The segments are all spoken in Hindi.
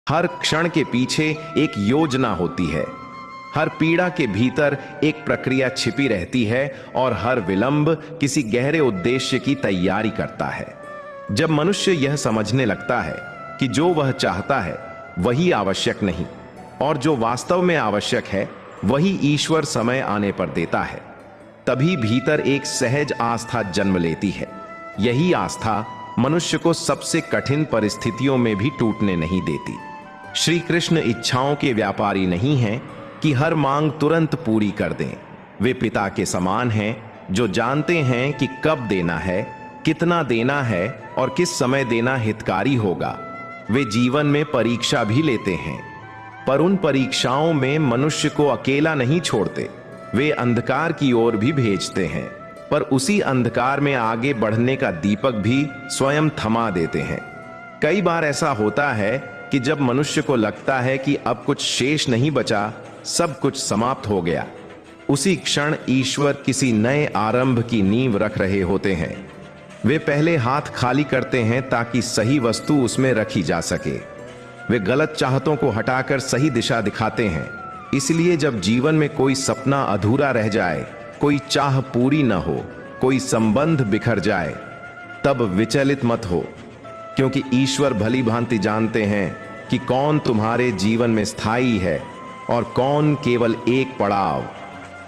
हर क्षण के पीछे एक योजना होती है, हर पीड़ा के भीतर एक प्रक्रिया छिपी रहती है और हर विलंब किसी गहरे उद्देश्य की तैयारी करता है। जब मनुष्य यह समझने लगता है कि जो वह चाहता है वही आवश्यक नहीं और जो वास्तव में आवश्यक है वही ईश्वर समय आने पर देता है, तभी भीतर एक सहज आस्था जन्म लेती है। यही आस्था मनुष्य को सबसे कठिन परिस्थितियों में भी टूटने नहीं देती। श्री कृष्ण इच्छाओं के व्यापारी नहीं हैं कि हर मांग तुरंत पूरी कर दें। वे पिता के समान हैं जो जानते हैं कि कब देना है, कितना देना है और किस समय देना हितकारी होगा। वे जीवन में परीक्षा भी लेते हैं, पर उन परीक्षाओं में मनुष्य को अकेला नहीं छोड़ते। वे अंधकार की ओर भी भेजते हैं, पर उसी अंधकार में आगे बढ़ने का दीपक भी स्वयं थमा देते हैं। कई बार ऐसा होता है कि जब मनुष्य को लगता है कि अब कुछ शेष नहीं बचा, सब कुछ समाप्त हो गया, उसी क्षण ईश्वर किसी नए आरंभ की नींव रख रहे होते हैं। वे पहले हाथ खाली करते हैं ताकि सही वस्तु उसमें रखी जा सके। वे गलत चाहतों को हटाकर सही दिशा दिखाते हैं। इसलिए जब जीवन में कोई सपना अधूरा रह जाए, कोई चाह पूरी न हो, कोई संबंध बिखर जाए, तब विचलित मत हो, क्योंकि ईश्वर भली भांति जानते हैं कि कौन तुम्हारे जीवन में स्थायी है और कौन केवल एक पड़ाव।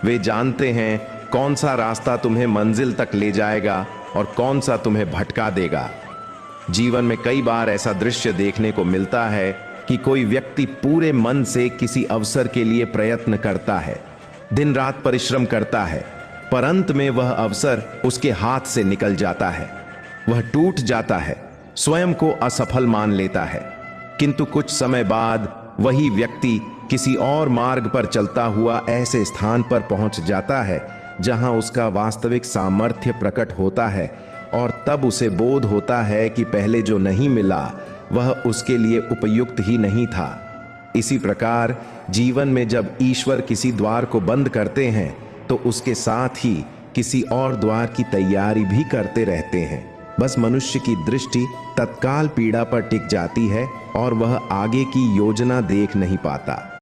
वे जानते हैं कौन सा रास्ता तुम्हें मंजिल तक ले जाएगा और कौन सा तुम्हें भटका देगा। जीवन में कई बार ऐसा दृश्य देखने को मिलता है कि कोई व्यक्ति पूरे मन से किसी अवसर के लिए प्रयत्न करता है, दिन रात परिश्रम करता है, पर अंत में वह अवसर उसके हाथ से निकल जाता है। वह टूट जाता है, स्वयं को असफल मान लेता है। किंतु कुछ समय बाद वही व्यक्ति किसी और मार्ग पर चलता हुआ ऐसे स्थान पर पहुंच जाता है जहां उसका वास्तविक सामर्थ्य प्रकट होता है, और तब उसे बोध होता है कि पहले जो नहीं मिला वह उसके लिए उपयुक्त ही नहीं था। इसी प्रकार जीवन में जब ईश्वर किसी द्वार को बंद करते हैं तो उसके साथ ही किसी और द्वार की तैयारी भी करते रहते हैं। बस मनुष्य की दृष्टि तत्काल पीड़ा पर टिक जाती है और वह आगे की योजना देख नहीं पाता।